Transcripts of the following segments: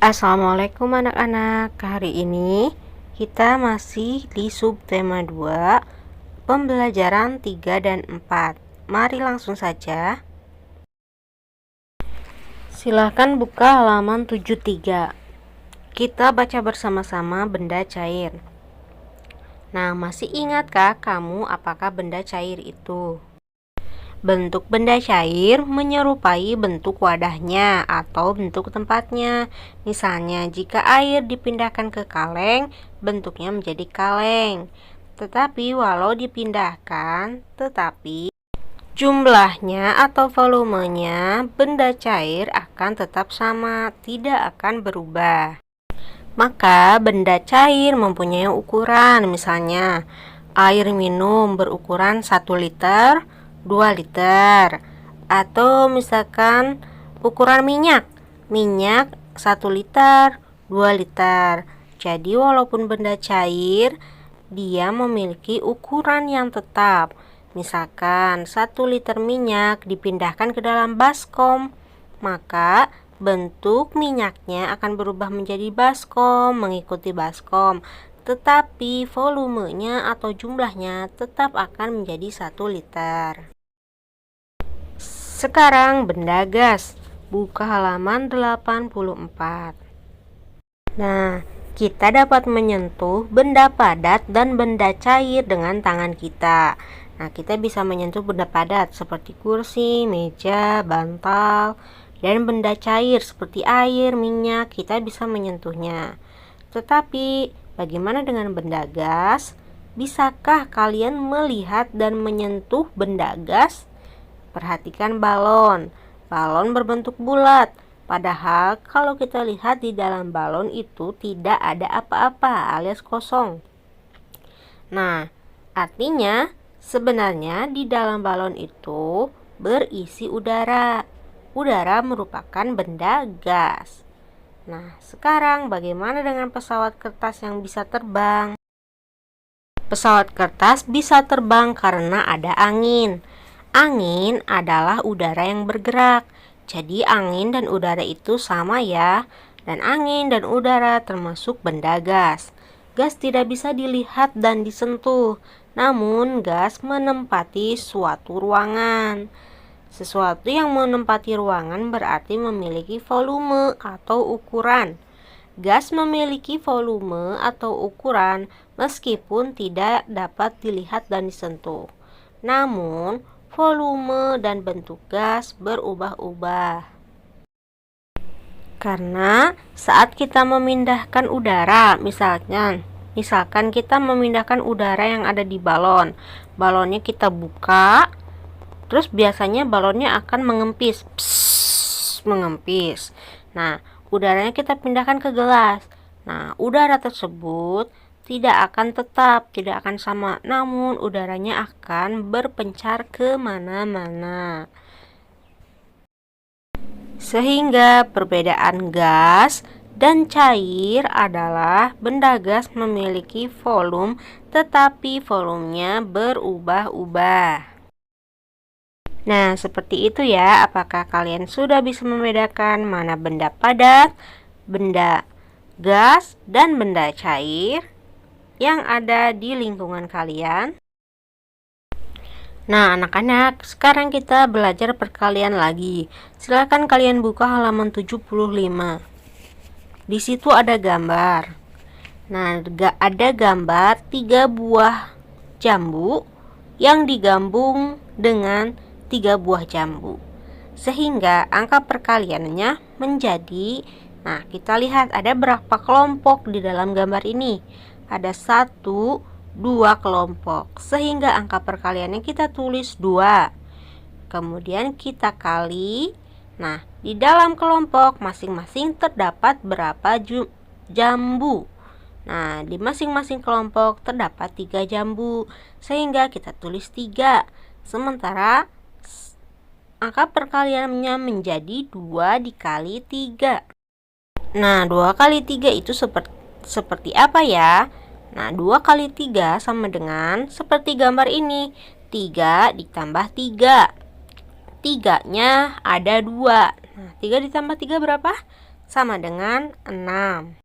Assalamualaikum anak-anak. Hari ini kita masih di subtema 2, pembelajaran 3 dan 4. Mari langsung saja. Silahkan buka halaman 73. Kita baca bersama-sama benda cair. Nah, masih ingatkah kamu apakah benda cair itu? Bentuk benda cair menyerupai bentuk wadahnya atau bentuk tempatnya. Misalnya, jika air dipindahkan ke kaleng, bentuknya menjadi kaleng. Tetapi walau dipindahkan, jumlahnya atau volumenya benda cair akan tetap sama, tidak akan berubah. Maka benda cair mempunyai ukuran. Misalnya, air minum berukuran 1 liter, 2 liter, atau misalkan ukuran minyak 1 liter, 2 liter. Jadi walaupun benda cair, dia memiliki ukuran yang tetap. Misalkan 1 liter minyak dipindahkan ke dalam baskom, maka bentuk minyaknya akan berubah menjadi baskom, mengikuti baskom. Tetapi volumenya atau jumlahnya tetap akan menjadi 1 liter. Sekarang benda gas. Buka halaman 84. Nah, kita dapat menyentuh benda padat dan benda cair dengan tangan kita. Nah, kita bisa menyentuh benda padat seperti kursi, meja, bantal, dan benda cair seperti air, minyak, kita bisa menyentuhnya. Tetapi, bagaimana dengan benda gas? Bisakah kalian melihat dan menyentuh benda gas? Perhatikan balon. Balon berbentuk bulat. Padahal kalau kita lihat di dalam balon itu tidak ada apa-apa alias kosong. Nah, artinya sebenarnya di dalam balon itu berisi udara. Udara merupakan benda gas. Nah, sekarang bagaimana dengan pesawat kertas yang bisa terbang? Pesawat kertas bisa terbang karena ada angin. Angin adalah udara yang bergerak. Jadi angin dan udara itu sama ya. Dan angin dan udara termasuk benda gas. Gas tidak bisa dilihat dan disentuh. Namun gas menempati suatu ruangan. Sesuatu yang menempati ruangan berarti memiliki volume atau ukuran. Gas memiliki volume atau ukuran meskipun tidak dapat dilihat dan disentuh. Namun, volume dan bentuk gas berubah-ubah. Karena saat kita memindahkan udara, misalkan kita memindahkan udara yang ada di balon. Balonnya kita buka, terus biasanya balonnya akan mengempis. Mengempis. Nah, udaranya kita pindahkan ke gelas. Nah, udara tersebut tidak akan tetap, tidak akan sama, namun udaranya akan berpencar ke mana-mana. Sehingga perbedaan gas dan cair adalah benda gas memiliki volume, tetapi volumenya berubah-ubah. Nah, seperti itu ya. Apakah kalian sudah bisa membedakan mana benda padat, benda gas, dan benda cair yang ada di lingkungan kalian? Nah, anak-anak, sekarang kita belajar perkalian lagi. Silakan kalian buka halaman 75. Di situ ada gambar. Nah, ada gambar 3 buah jambu yang digabung dengan 3 buah jambu. Sehingga angka perkaliannya menjadi, nah, kita lihat ada berapa kelompok di dalam gambar ini. Ada 1, 2 kelompok. Sehingga angka perkaliannya kita tulis 2. Kemudian kita kali. Nah, di dalam kelompok masing-masing terdapat berapa jambu. Nah, di masing-masing kelompok terdapat 3 jambu. Sehingga kita tulis 3. Sementara angka perkaliannya menjadi 2 dikali 3. Nah, 2 kali 3 itu seperti apa ya? Nah, 2 kali 3 sama dengan seperti gambar ini. 3 ditambah 3. 3-nya ada 2. Nah, 3 ditambah 3 berapa? sama dengan 6.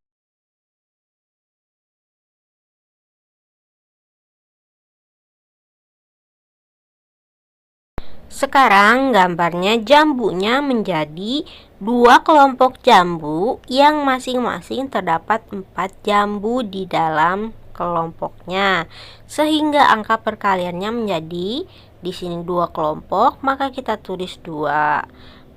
Sekarang gambarnya jambunya menjadi dua kelompok jambu yang masing-masing terdapat 4 jambu di dalam kelompoknya, sehingga angka perkaliannya menjadi di sini 2 kelompok, maka kita tulis 2.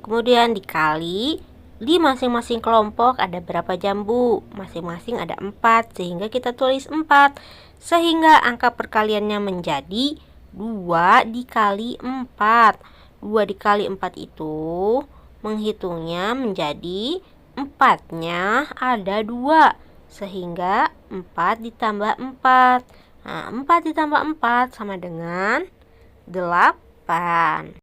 Kemudian dikali di masing-masing kelompok ada berapa jambu? Masing-masing ada 4, sehingga kita tulis 4, sehingga angka perkaliannya menjadi 2 dikali 4. 2 dikali 4 itu menghitungnya menjadi 4-nya ada 2, sehingga 4 ditambah 4. Nah, 4 ditambah 4 sama dengan 8.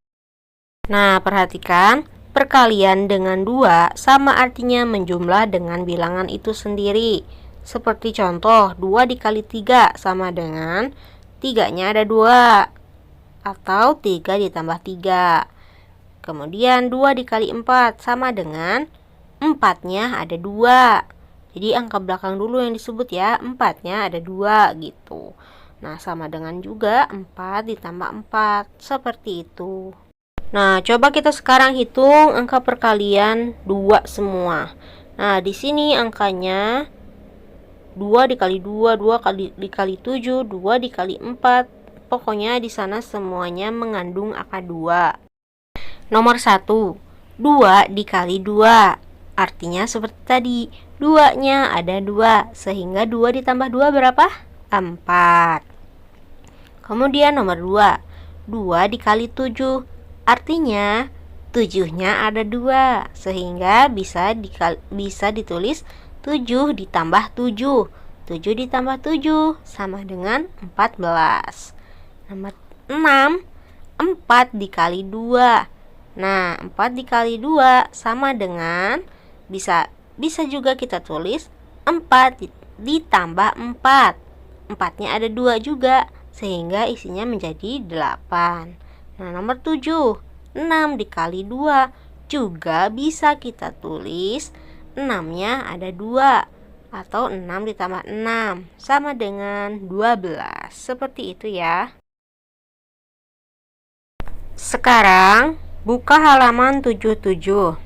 Nah, perhatikan, perkalian dengan 2 sama artinya menjumlah dengan bilangan itu sendiri. Seperti contoh, 2 dikali 3 sama dengan 3-nya ada 2, atau 3 ditambah 3. Kemudian 2 dikali 4 sama dengan 4-nya ada 2. Jadi angka belakang dulu yang disebut ya, 4-nya ada 2 gitu. Nah, sama dengan juga 4 ditambah 4, seperti itu. Nah, coba kita sekarang hitung angka perkalian 2 semua. Nah, di sini angkanya 2 dikali 2, 2 dikali 7, 2 dikali 4. Pokoknya di sana semuanya mengandung angka 2. Nomor 1, 2 dikali 2. Artinya seperti tadi, 2-nya ada 2, sehingga 2 ditambah 2 berapa? 4. Kemudian nomor 2, 2 dikali 7. Artinya 7-nya ada 2, sehingga bisa ditulis 7 ditambah 7. 7 ditambah 7 sama dengan 14. Nomor 6, 4 dikali 2. Nah, 4 dikali 2 sama dengan, bisa juga kita tulis 4 ditambah 4. 4-nya ada 2 juga, sehingga isinya menjadi 8. Nah, nomor 7, 6 dikali 2. Juga bisa kita tulis 6-nya ada 2, atau 6 ditambah 6 sama dengan 12. Seperti itu ya. Sekarang buka halaman 77.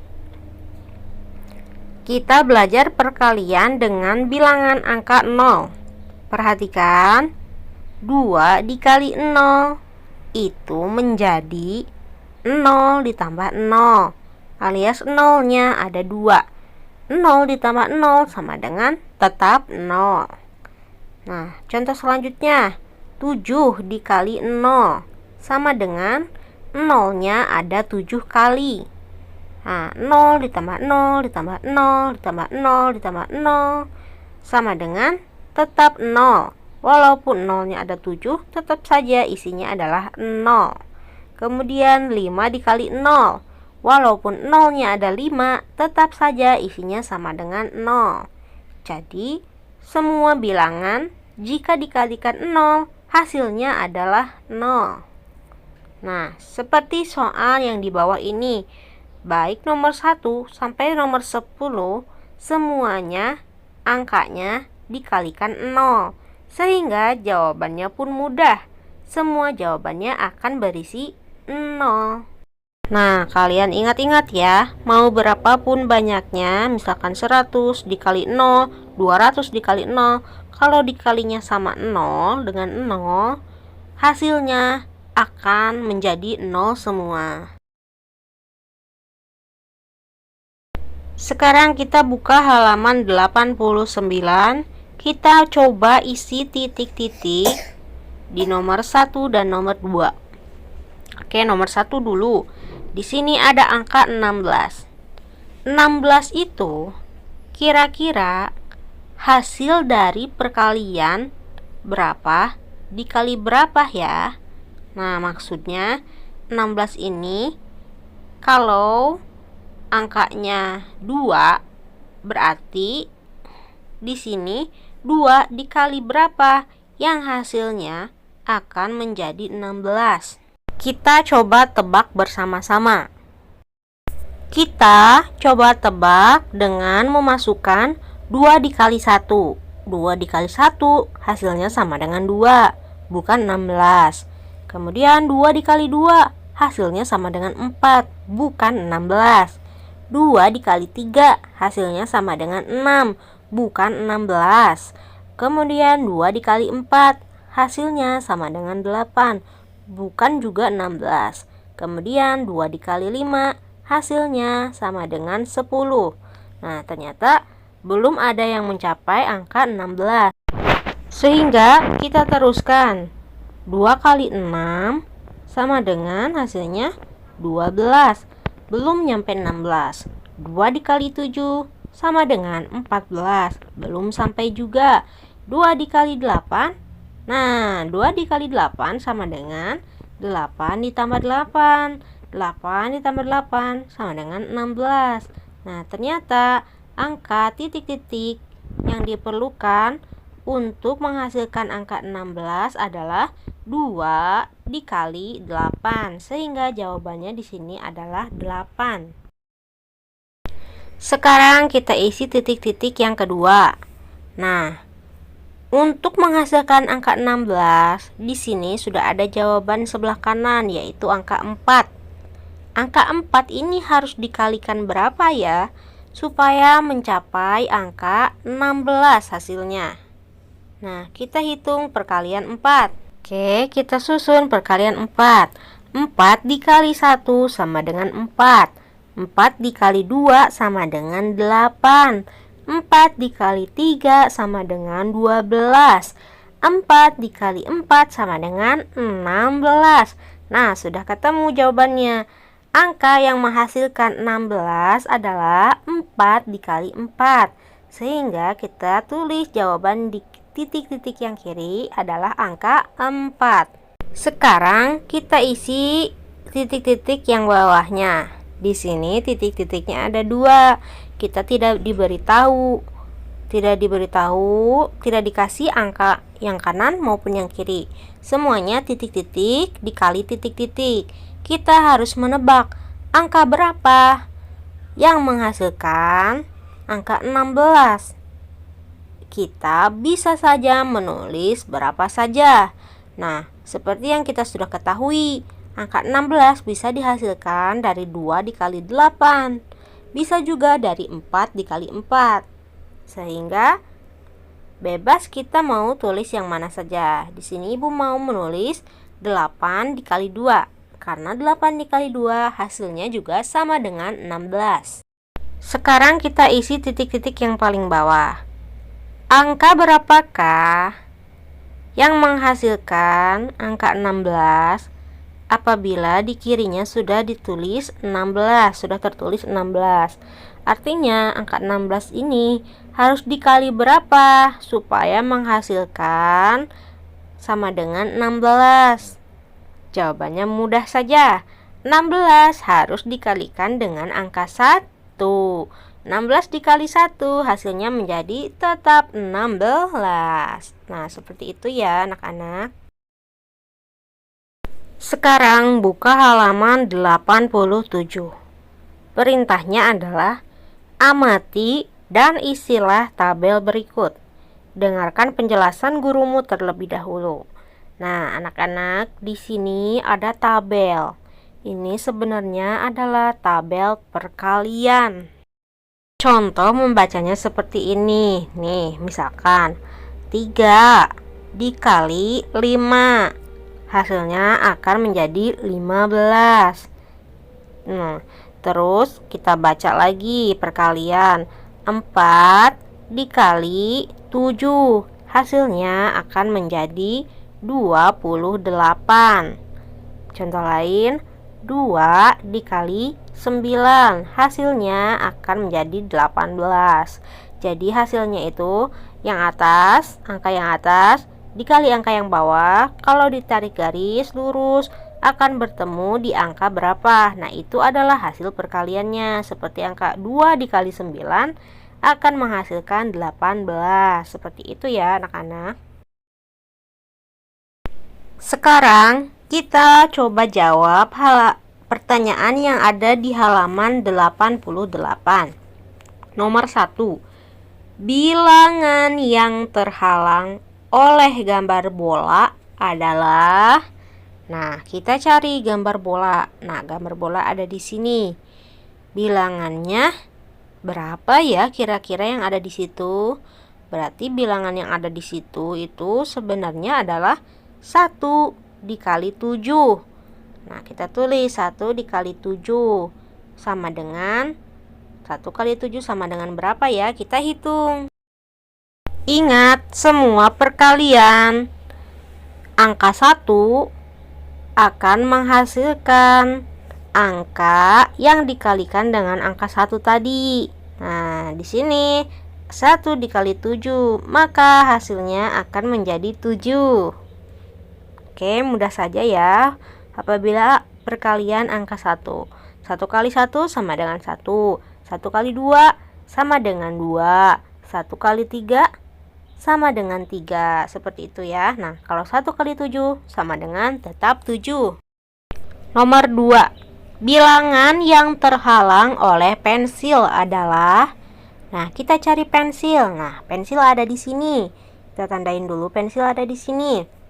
Kita belajar perkalian dengan bilangan angka 0. Perhatikan, 2 dikali 0 itu menjadi 0 ditambah 0, alias 0-nya ada 2. 0 ditambah 0 sama dengan tetap 0. Nah, contoh selanjutnya, 7 dikali 0 sama dengan 0-nya ada 7 kali. Nah, 0 ditambah 0 ditambah 0 ditambah 0 ditambah 0 sama dengan tetap 0. Walaupun 0-nya ada 7, tetap saja isinya adalah 0. Kemudian 5 dikali 0. Walaupun 0-nya ada 5, tetap saja isinya sama dengan 0. Jadi, semua bilangan jika dikalikan 0, hasilnya adalah 0. Nah, seperti soal yang di bawah ini, baik nomor 1 sampai nomor 10, semuanya angkanya dikalikan 0, sehingga jawabannya pun mudah. Semua jawabannya akan berisi 0. Nah, kalian ingat-ingat ya, mau berapapun banyaknya, misalkan 100 dikali 0, 200 dikali 0, kalau dikalinya sama 0 dengan 0, hasilnya akan menjadi 0 semua. Sekarang kita buka halaman 89. Kita coba isi titik-titik di nomor 1 dan nomor 2. Oke, nomor 1 dulu. Di sini ada angka 16. 16 itu kira-kira hasil dari perkalian berapa dikali berapa ya? Nah, maksudnya 16 ini kalau angkanya 2, berarti di sini 2 dikali berapa yang hasilnya akan menjadi 16. Kita coba tebak bersama-sama. Kita coba tebak dengan memasukkan 2 dikali 1. 2 dikali 1 hasilnya sama dengan 2, bukan 16. Kemudian 2 dikali 2 hasilnya sama dengan 4, bukan 16. 2 dikali 3 hasilnya sama dengan 6, bukan 16. Kemudian 2 dikali 4 hasilnya sama dengan 8, bukan juga 16. Kemudian 2 dikali 5 hasilnya sama dengan 10. Nah, ternyata belum ada yang mencapai angka 16. Sehingga kita teruskan. 2 kali 6 sama dengan hasilnya 12. Belum nyampe 16. 2 dikali 7 sama dengan 14. Belum sampai juga. 2 dikali 8. Nah, 2 dikali 8 sama dengan 8 ditambah 8. 8 ditambah 8 sama dengan 16. Nah, ternyata angka titik-titik yang diperlukan untuk menghasilkan angka 16 adalah 2 dikali 8, sehingga jawabannya di sini adalah 8. Sekarang kita isi titik-titik yang kedua. Nah, untuk menghasilkan angka 16, di sini sudah ada jawaban sebelah kanan, yaitu angka 4. Angka 4 ini harus dikalikan berapa ya, supaya mencapai angka 16 hasilnya? Nah, kita hitung perkalian 4. Oke, kita susun perkalian 4. 4 dikali 1 sama dengan 4. 4 dikali 2 sama dengan 8. 4 dikali 3 sama dengan 12. 4 dikali 4 sama dengan 16. Nah, sudah ketemu jawabannya. Angka yang menghasilkan 16 adalah 4 dikali 4. Sehingga kita tulis jawaban di titik-titik yang kiri adalah angka 4. Sekarang kita isi titik-titik yang bawahnya. Di sini titik-titiknya ada 2. Kita tidak diberitahu, tidak dikasih angka yang kanan maupun yang kiri. Semuanya titik-titik dikali titik-titik. Kita harus menebak angka berapa yang menghasilkan angka 16. Kita bisa saja menulis berapa saja. Nah, seperti yang kita sudah ketahui, angka 16 bisa dihasilkan dari 2 dikali 8. Bisa juga dari 4 dikali 4. Sehingga bebas kita mau tulis yang mana saja. Di sini Ibu mau menulis 8 dikali 2. Karena 8 dikali 2 hasilnya juga sama dengan 16. Sekarang kita isi titik-titik yang paling bawah. Angka berapakah yang menghasilkan angka 16 apabila di kirinya sudah ditulis 16, sudah tertulis 16? Artinya angka 16 ini harus dikali berapa supaya menghasilkan sama dengan 16? Jawabannya mudah saja. 16 harus dikalikan dengan angka 1. 16 dikali 1 hasilnya menjadi tetap 16. Nah, seperti itu ya anak-anak. Sekarang buka halaman 87. Perintahnya adalah amati dan isilah tabel berikut. Dengarkan penjelasan gurumu terlebih dahulu. Nah, anak-anak, di sini ada tabel. Ini sebenarnya adalah tabel perkalian. Contoh membacanya seperti ini. Nih, misalkan 3 dikali 5 hasilnya akan menjadi 15. Nah, terus kita baca lagi perkalian 4 dikali 7 hasilnya akan menjadi 28. Contoh lain, 2 dikali 9 hasilnya akan menjadi 18. Jadi hasilnya itu yang atas, angka yang atas dikali angka yang bawah, kalau ditarik garis lurus akan bertemu di angka berapa. Nah, itu adalah hasil perkaliannya. Seperti angka 2 dikali 9 akan menghasilkan 18. Seperti itu ya anak-anak. Sekarang kita coba jawab pertanyaan yang ada di halaman 88. Nomor 1. Bilangan yang terhalang oleh gambar bola adalah. Nah, kita cari gambar bola. Nah, gambar bola ada di sini. Bilangannya berapa ya kira-kira yang ada di situ? Berarti bilangan yang ada di situ itu sebenarnya adalah 1 dikali 7. Nah, kita tulis 1 dikali 7 sama dengan 1 kali 7 sama dengan berapa ya? Kita hitung. Ingat, semua perkalian angka 1 akan menghasilkan angka yang dikalikan dengan angka 1 tadi. Nah, di sini 1 dikali 7, maka hasilnya akan menjadi 7. Oke, mudah saja ya. Apabila perkalian angka 1. 1 kali 1 sama dengan 1. 1 kali 2 sama dengan 2. 1 kali 3 sama dengan 3. Seperti itu ya. Nah, kalau 1 kali 7 sama dengan tetap 7. Nomor 2. Bilangan yang terhalang oleh pensil adalah. Nah, kita cari pensil. Nah, pensil ada di sini. Kita tandain dulu pensil ada di sini.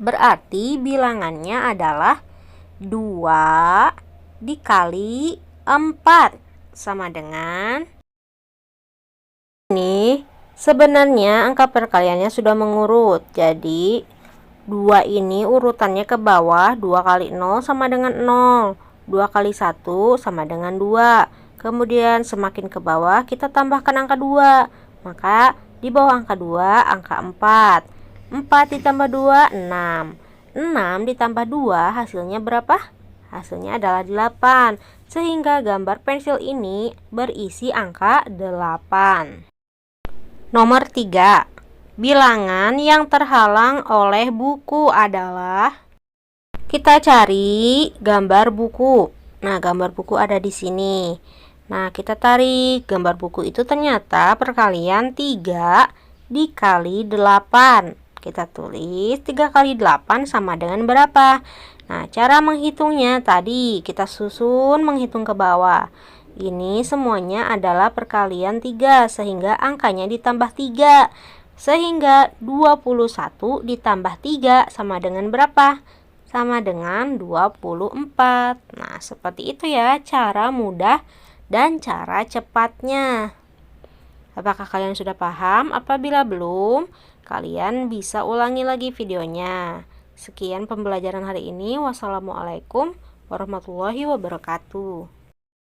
Berarti bilangannya adalah 2 dikali 4 sama dengan. Ini sebenarnya angka perkaliannya sudah mengurut. Jadi 2 ini urutannya ke bawah. 2 kali 0 sama dengan 0. 2 kali 1 sama dengan 2. Kemudian semakin ke bawah kita tambahkan angka 2. Maka di bawah angka 2 angka 4. 4 ditambah 2 6. 6 ditambah 2 hasilnya berapa? Hasilnya adalah 8. Sehingga gambar pensil ini berisi angka 8. Nomor 3. Bilangan yang terhalang oleh buku adalah. Kita cari gambar buku. Nah, gambar buku ada di sini. Nah, kita tarik gambar buku itu ternyata perkalian 3 dikali 8. Kita tulis 3 kali 8 sama dengan berapa? Nah, cara menghitungnya tadi kita susun menghitung ke bawah. Ini semuanya adalah perkalian 3 sehingga angkanya ditambah 3. Sehingga 21 ditambah 3 sama dengan berapa? Sama dengan 24. Nah, seperti itu ya cara mudah dan cara cepatnya. Apakah kalian sudah paham? Apabila belum, kalian bisa ulangi lagi videonya. Sekian pembelajaran hari ini. Wassalamualaikum warahmatullahi wabarakatuh.